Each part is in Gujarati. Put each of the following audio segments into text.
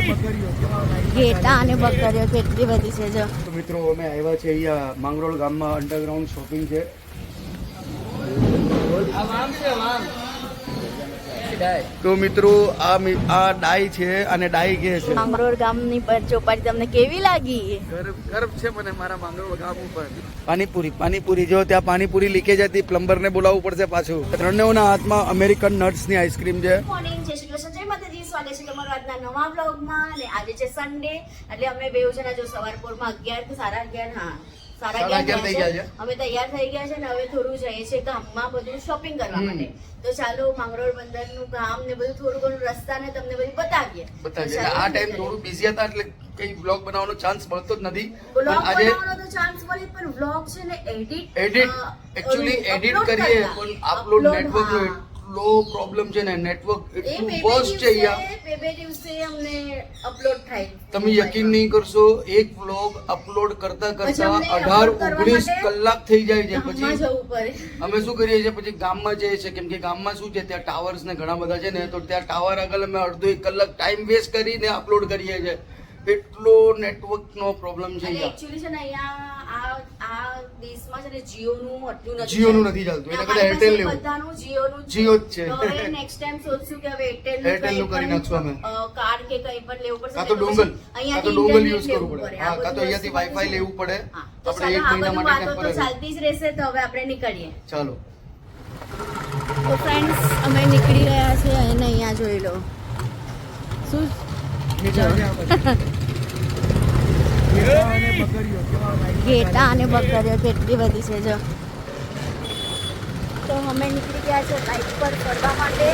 ઘેટા અને બકરીઓ કેટલી બધી છે જો. તો મિત્રો અમે આવ્યા છે અહીંયા માંગરોળ ગામમાં અંડરગ્રાઉન્ડ શોપિંગ છે. તો મિત્રો આ ડાઈ છે અને ડાઈ કે છે. માંગરોળ ગામની ચોપાટી તમને કેવી લાગી? ગર્વ છે મને મારા માંગરોળ ગામ ઉપર. પાણીપુરી જો ત્યાં પાણીપુરી લીકેજ હતી, પ્લમ્બર ને બોલાવવું પડશે પાછું. ત્રણેયના હાથમાં અમેરિકન નટ્સ ની આઈસ્ક્રીમ છે. મોર્નિંગ, જય શ્રી કૃષ્ણ, જય માતાજી. સ્વાગત છે તમારું આજના નવા બ્લોગમાં. અને આજે છે સન્ડે, એટલે અમે બે જણા જો સવાર પોરમાં 11 સાડા 11 થઈ ગયા છે. અમે તૈયાર થઈ ગયા છે ને હવે થોડું જઈએ છે ગામમાં બધું શોપિંગ કરવા માટે. તો ચાલો માંગરોળ બંદર નું ગામ ને બધું થોડું ઘણું રસ્તા ને તમને બધું બતાવીએ. આ ટાઈમ થોડું બિઝી હતા એટલે કઈ બ્લોગ બનાવવાનો ચાન્સ મળતો જ નથી. બ્લોગ બનાવવાનો તો ચાન્સ મળે પણ બ્લોગ છે ને એડિટ એકચ્યુઅલી એડિટ કરીએ પણ અપલોડ નેટવર્ક લો પ્રોબ્લેમ છે ને, નેટવર્ક એટલું વર્સ્ટ છે અહીંયા. બે દિવસે અમને અપલોડ થાય. તમે યકીન નહીં કરશો, એક વ્લોગ અપલોડ કરતા 18-19 કલાક થઈ જાય છે. પછી અમે શું કરીએ છીએ, પછી ગામમાં જઈએ છીએ, કેમ કે ગામમાં શું છે ત્યાં ટાવર્સ ને ઘણા બધા છે ને, તો ત્યાં ટાવર આગળ અમે અડધો 1 કલાક ટાઈમ વેસ્ટ કરીને અપલોડ કરીએ છીએ. એટલો નેટવર્ક નો પ્રોબ્લેમ છે એકચ્યુઅલી છે ને અહીંયા આ દેશમાં છે ને જીઓનું આટલું નથી. જીઓનું નથી ચાલતું, એટલે કદાચ એરટેલ લેવું. બધાનું જીઓનું જીઓ જ છે. હવે નેક્સ્ટ ટાઈમ સોચશું કે હવે એરટેલ નું કરી નાખશું અમે. કાર્ડ કે કંઈ પણ લેવું પડશે. કાં તો ડોંગલ યુઝ કરવું પડે. હા, કાં તો અહીંયાથી વાઈફાઈ લેવું પડે. આપણે 1 મહિના માટે ટેમ્પરરી ચાલતી જ રહેશે. તો હવે આપણે નીકળીએ. ચાલો. તો ફ્રેન્ડ્સ, અમે નીકળી ગયા છે અને અહીંયા જોઈ લો શું ઘેટા અને બકરીઓ કેટલી બધી છે જો. તો અમે નીકળી ગયા છે બાઇક પર ફરવા માટે.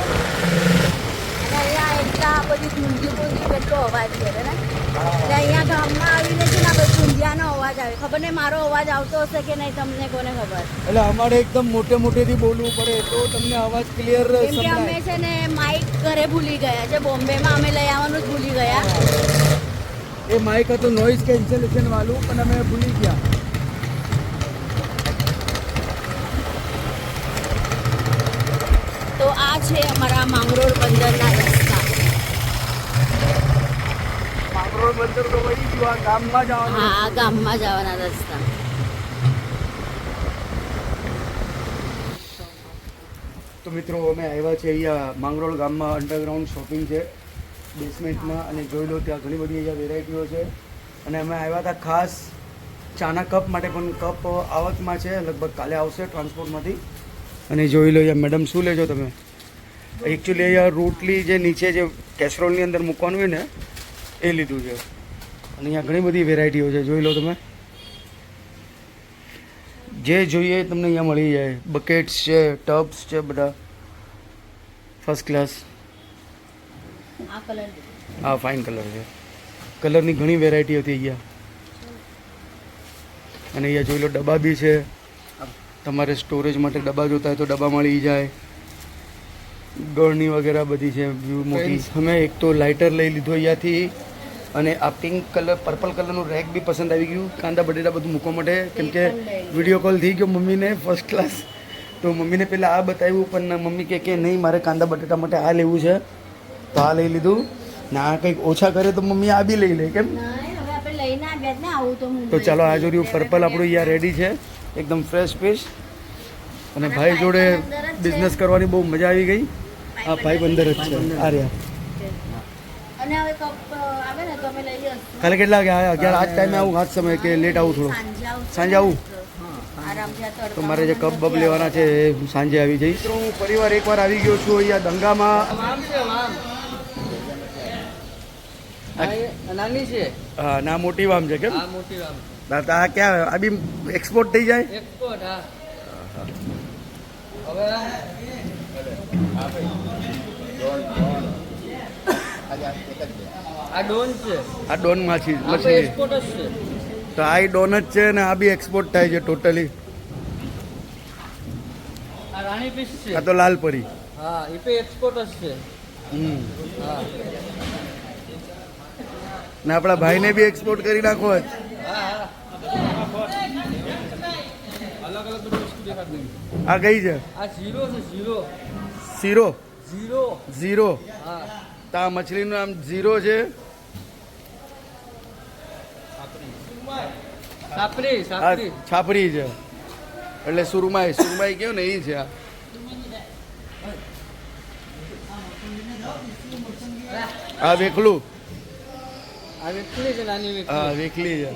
અને અહીંયા એટલા બધી ધૂંધી કેટલો અવાજ છે ને. એટલે અહીંયા ગામમાં આવીને છે ને બધું ધૂંધિયાનો અવાજ આવે. ખબર નહીં મારો અવાજ આવતો હશે કે નહીં, તમને કોને ખબર. એટલે અમારે એકદમ મોટેથી બોલવું પડે તો તમને અવાજ ક્લિયર કેમ કે અમે છે ને માઇક ઘરે ભૂલી ગયા છે. બોમ્બેમાં અમે લઈ આવવાનું જ ભૂલી ગયા. એ માઇક હતું નોઇઝ કેન્સલેશન વાળું, પણ અમે ભૂલી ગયા. તો આ છે અમારા માંગરોળ બંદરના રસ્તા. માંગરોળ બંદર તો વહી ગયું, આ ગામમાં જવાનું. હા, ગામમાં જવાના રસ્તા. તો મિત્રો અમે આવ્યા છે અહીંયા માંગરોળ ગામમાં અંડરગ્રાઉન્ડ શોપિંગ છે બેસમેન્ટમાં, અને જોઈ લો ત્યાં ઘણી બધી અહીંયા વેરાયટીઓ છે. અને અમે આવ્યા હતા ખાસ ચાના કપ માટે, પણ કપ આવકમાં છે, લગભગ કાલે આવશે ટ્રાન્સપોર્ટમાંથી. અને જોઈ લો અહીંયા મેડમ શું લેજો તમે. એકચ્યુઅલી અહીંયા રોટલી જે નીચે જે કેસરોલની અંદર મૂકવાનું હોય ને એ લીધું છે. અને અહીંયા ઘણી બધી વેરાયટીઓ છે, જોઈ લો તમે. જે જોઈએ તમને અહીંયા મળી જાય. બકેટ્સ છે, ટબ્સ છે, બધા ફર્સ્ટ ક્લાસ. આ કલર હા, ફાઇન કલર છે. કલરની ઘણી વેરાયટી હતી અહીંયા. અને અહીંયા જોઈ લો ડબ્બા બી છે. તમારે સ્ટોરેજ માટે ડબ્બા જોતા હોય તો ડબ્બા મળી જાય. ગળની વગેરે બધી છે મોટી. અમે એક તો લાઇટર લઈ લીધો અહીંયાથી. અને આ પિંક કલર પર્પલ કલરનું રેક બી પસંદ આવી ગયું, કાંદા બટેટા બધું મૂકવા માટે. કેમ કે વિડીયો કોલ થઈ ગયો મમ્મીને ફર્સ્ટ ક્લાસ, તો મમ્મીને પહેલાં આ બતાવ્યું, પણ મમ્મી કે નહીં મારે કાંદા બટેટા માટે આ લેવું છે, તો આ લઈ લીધું. ને આ કંઈક ઓછા કરે તો મમ્મી આ બી લઈ લે. કેમ? તો ચાલો, આ જોડ્યું પર્પલ આપણું અહીંયા રેડી છે, એકદમ ફ્રેશ પીસ. અને ભાઈ જોડે બિઝનેસ કરવાની બહુ મજા આવી ગઈ. આ ભાઈ બંદર જ છે આ રહ્યા. અને હવે કપ આવે ને તો અમે લઈ જઈશું. કાલે કેટલા વાગે? 11 આ જ ટાઈમે આવું? આ જ સમય કે લેટ આવું? થોડું સાંજે આવું. તો મારે જે કપ બબ લેવાના છે એ સાંજે આવી જઈશ. હું પરિવાર એકવાર આવી ગયો છું અહીંયા દંગામાં. નાની છે. હા, ના મોટી વામ છે. કેમ? મોટી વામ. આ ક્યાં આ બી એક્સપોર્ટ થઈ જાય? એક્સપોર્ટ. હા. હવે આ ડોન છે. આ ડોન માછી એક્સપોર્ટ જ છે. તો આ ડોન જ છે ને આ બી એક્સપોર્ટ થાય છે ટોટલી. આ રાણી પીસ છે. આ તો લાલ પરી. હા, એ પણ એક્સપોર્ટ જ છે. હા. ને આપણા ભાઈને બી એક્સપોર્ટ કરી નાખો જ. હા. અલગ અલગ બધી વસ્તુ દેખાતી. આ કઈ છે? આ ઝીરો છે. ઝીરો. ઝીરો. ઝીરો. હા. તો આ મછલીનું નામ ઝીરો છે. સાપરી આ સાપરી છાપરી છે એટલે સુરમાઈ સુરમાઈ કયો ને એ છે આ વેખલું આ વેકલી છે નાની વેકલી હા વેખલી છે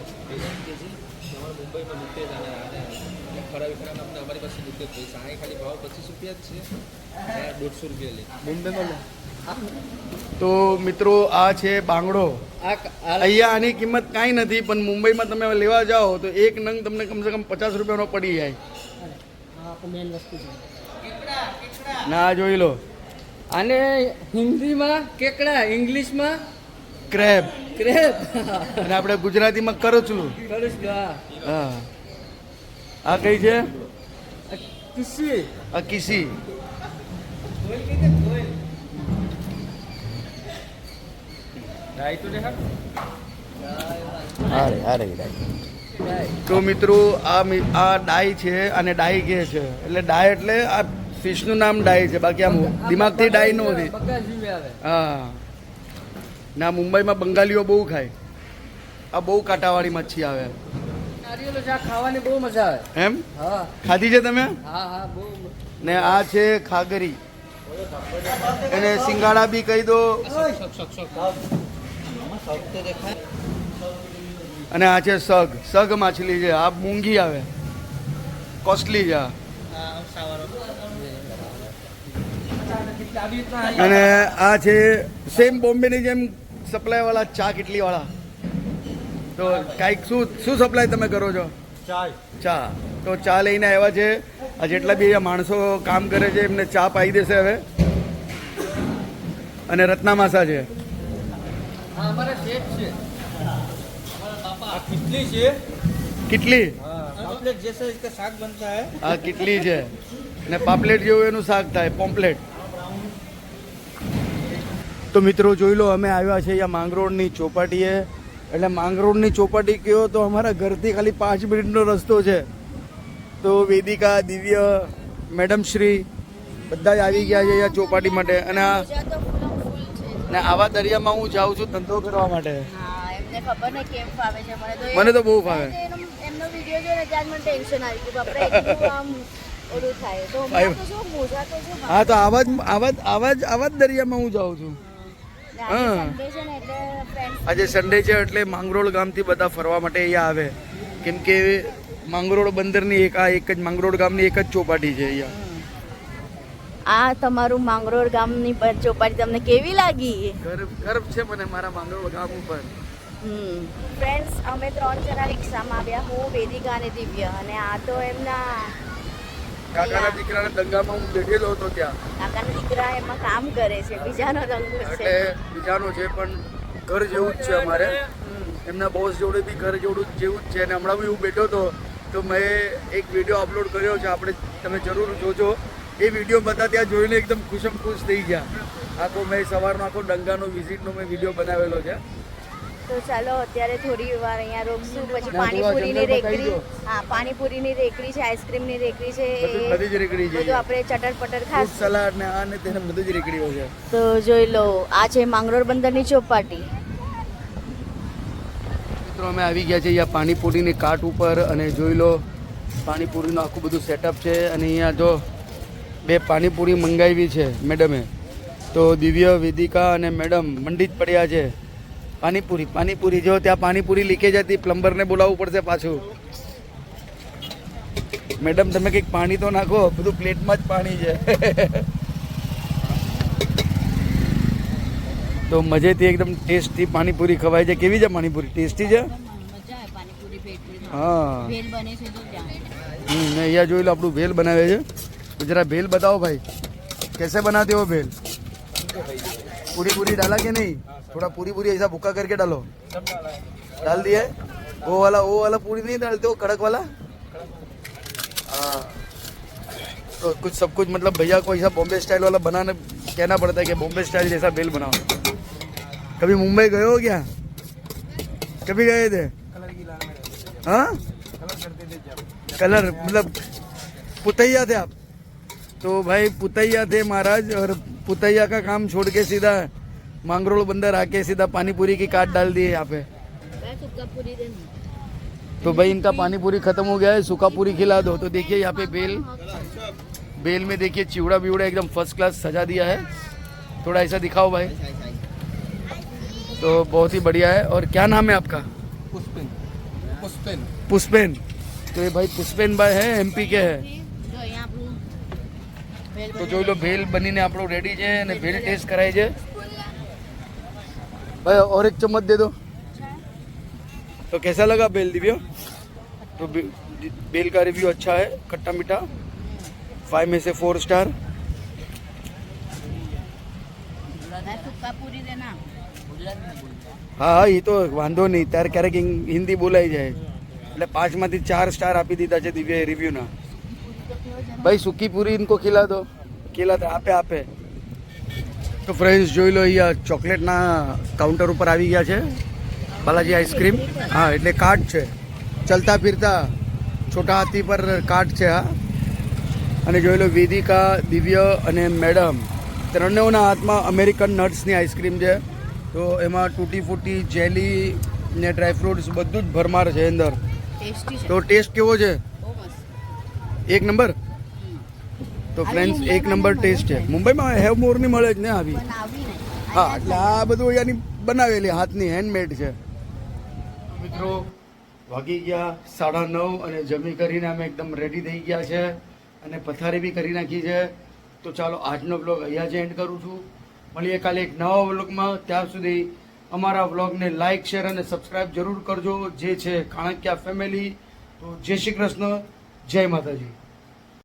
તો મિત્રો આ છે બાંગડો અહીંયા આની કિંમત કાંઈ નથી પણ મુંબઈમાં તમે લેવા જાઓ તો એક નંગ તમને કમસે કમ 50 રૂપિયાનો પડી જાય મેન વસ્તુ છે ના જોઈ લો આને હિન્દીમાં કેકડા ઇંગ્લિશમાં ક્રેબ ક્રેબ અને આપણે ગુજરાતીમાં કરચલું કરીશ હા હા આ કઈ છે કિસી આ કિસી ડાઈ તો દેખાડ તો મિત્રો આ ડાઈ છે અને ડાઈ કે છે એટલે ડાઈ એટલે આ ફિશનું નામ ડાઈ છે બાકી આમ દિમાગથી ડાઈ નો હતી બગા જીવે આવે હા ના મુંબઈમાં બંગાળીઓ બહુ ખાય આ બહુ કાંટાવાળી મચ્છી આવે નારિયેળ ચા ખાવાની બહુ મજા આવે એમ હા ખાધી છે તમે હા હા બહુ ને આ છે ખાગરી એને સિંગાડા બી કહી દો અને આ છે સગ માછલી છે આ મૂંગી આવે કોસ્ટલી છે આ. અને આ છે સેમ બોમ્બેની જેમ સપ્લાય વાળા ચા કેટલી વાળા તો કાંઈક શું સપ્લાય તમે કરો છો ચા તો ચા લઈને આવ્યા છે આ જેટલા બી અહીંયા માણસો કામ કરે છે એમને ચા પાઈ દેશે હવે અને રત્ના માસા છે હા અમારા શેઠ છે આ કિટલી છે કેટલી પાપલેટ જैसा इसका साग बनता है આ કેટલી છે ને પાપલેટ જેવું એનું શાક થાય પોમ્પલેટ તો મિત્રો જોઈ લો અમે આવ્યા છે અહીંયા માંગરોળની ચોપાટીએ એટલે માંગરોળની ચોપાટી કયો તો અમારા ઘરથી ખાલી 5 મિનિટનો રસ્તો છે તો વેદિકા દિવ્ય મેડમ શ્રી બધા જ આવી ગયા છે અહીંયા ચોપાટી માટે અને આવા દરિયામાં હું જાઉં છું ધંધો કરવા માટે હા એમને ખબર ને કેમ ફાવે છે મને તો બહુ ફાવે એમનો વિડિયો જોઈને ત્યાં જ મને ટેન્શન આવી ગયું બાપરે એટલું આમ ઓલું થાય તો મોજા તો જો મોજા તો જો હા તો આવા જ દરિયામાં હું જાઉં છું હા. સન્ડે છે ને એટલે ફ્રેન્ડ્સ આજે સન્ડે છે એટલે માંગરોળ ગામથી બધા ફરવા માટે અહીંયા આવે કેમ કે માંગરોળ બંદરની એક જ માંગરોળ ગામની એક જ ચોપાટી છે અહીંયા આ તમારું માંગરોળ ગામની ચોપાટી તમને કેવી લાગી ગર્વ છે મને મારા માંગરોળ ગામ ઉપર ફ્રેન્ડ્સ અમે 3 જણા રિક્ષામાં આવ્યા હું વેદિકા અને દિવ્ય અને આ તો એમના કાકાના દીકરાના દંગામાં હું બેઠેલો હતો ત્યાં કાકાના દીકરા એમાં કામ કરે છે બીજાનો રંગ છે એટલે બીજાનો છે પણ ઘર જેવું જ છે અમારે એમના બોસ જોડે બી ઘર જેવું જ છે અને હમણાં બી હું બેઠો હતો તો મેં એક વિડીયો અપલોડ કર્યો છે આપણે તમે જરૂર જોજો એ વિડીયો બધા ત્યાં જોઈને એકદમ ખુશમ ખુશ થઈ ગયા આખો મેં સવારનો આખો ડંગાનો વિઝિટનો મેં વિડીયો બનાવેલો છે તો ચાલો અત્યારે થોડી વાર અહીંયા રોકશું પછી પાણીપુરીની રેકડી હા પાણીપુરીની રેકડી છે આઈસ્ક્રીમની રેકડી છે બધી જ રેકડી છે બધું આપણે ચટર પટર ખાસ સલાડ ને આ ને તેને બધી જ રેકડીઓ છે તો જોઈ લો આ છે માંગરોળ બંદરની ચોપાટી મિત્રો અમે આવી ગયા છે અહીંયા પાણીપુરીની કાટ ઉપર અને જોઈ લો પાણીપુરીનું આખું બધું સેટઅપ છે અને અહીંયા જો 2 પાણીપુરી મંગાવી છે મેડમે તો દિવ્ય વેદિકા અને મેડમ મંડી જ પડ્યા છે પાણીપુરી જો ત્યાં પાણીપુરી લીકેજ હતી પ્લમ્બરને બોલાવવું પડશે પાછું મેડમ તમે કંઈક પાણી તો નાખો બધું પ્લેટમાં જ પાણી છે તો મજેથી એકદમ ટેસ્ટી પાણીપુરી ખવાય છે કેવી છે પાણીપુરી ટેસ્ટી છે હા અહીંયા જોઈ લો આપણું ભેલ બનાવે છે तो जरा भेल बताओ भाई कैसे बनाते हो भेल पूरी पूरी डाला कि नहीं थोड़ा पूरी पूरी ऐसा भुक्का करके डालो डाल दिए वो वाला पूरी नहीं डालते हो कड़क वाला हाँ तो कुछ सब कुछ मतलब भैया को ऐसा बॉम्बे स्टाइल वाला बनाना कहना पड़ता है कि बॉम्बे स्टाइल जैसा भेल बनाओ कभी मुंबई गए हो क्या कभी गए थे हाँ कलर मतलब पुतैया थे आप तो भाई पुतैया थे महाराज और पुतैया का काम छोड़ के सीधा मांगरोल बंदर आके सीधा पानी पूरी की काट डाल दी यहाँ पे तो भाई इनका पानी पूरी खत्म हो गया है, सूखा पूरी खिला दो। तो देखिए यहाँ पे बेल में देखिए चिवड़ा बिवड़ा एकदम फर्स्ट क्लास सजा दिया है। थोड़ा ऐसा दिखाओ भाई। तो बहुत ही बढ़िया है। और क्या नाम है आपका? पुष्पेन। तो ये भाई पुष्पेन भाई है, एमपी के है। तो જોઈ લો ભેલ બનીને આપણો રેડી છે અને ભેલ ટેસ્ટ કરાય છે भाई। और एक चम्मच दे दो। तो कैसा लगा बेल दिव्या? तो बेल का रिव्यू अच्छा है, खट्टा मीठा, 5 में से 4 स्टार। हाँ ये तो वांधो नहीं, त्यार क्यारेक हिंदी बोलाई जाए એટલે 5 માંથી 4 સ્ટાર આપી દીધા છે દિવ્ય રિવ્યુના। ભાઈ સૂકી પૂરી ઇनको ખીલા દો, ખીલાતા આપે। તો ફ્રેન્ડ્સ જોઈ લો અહીંયા ચોકલેટના કાઉન્ટર ઉપર આવી ગયા છે બાલાજી આઈસ્ક્રીમ। હા એટલે કાર્ટ છે, ચલતા ફિરતા છોટા હાથી પર કાર્ટ છે આ। અને જોઈ લો વેદિકા, દિવ્ય અને મેડમ ત્રણેયના હાથમાં અમેરિકન નટ્સની આઈસ્ક્રીમ છે। તો એમાં તૂટી ફૂટી, જેલી ને ડ્રાય ફ્રૂટ્સ બધું જ ભરમાર છે અંદર। તો ટેસ્ટ કેવો છે? એક નંબર। તો ફ્રેન્ડ્સ એક નંબર ટેસ્ટ છે। મુંબઈમાં હેવ મોરની મળે જ ને આવી। હા એટલે આ બધું અહીંયાની બનાવેલી હાથની હેન્ડમેડ છે। મિત્રો વાગી ગયા 9:30 અને જમી કરીને અમે એકદમ રેડી થઈ ગયા છે અને પથારી બી કરી નાખી છે। તો ચાલો આજનો વ્લોગ અહીંયા જ એન્ડ કરું છું। મળીએ કાલે એક નવા વ્લોગમાં। ત્યાં સુધી અમારા વ્લોગને લાઇક, શેર અને સબસ્ક્રાઇબ જરૂર કરજો, જે છે કાણકિયા ફેમિલી। તો જય શ્રી કૃષ્ણ, જય માતાજી।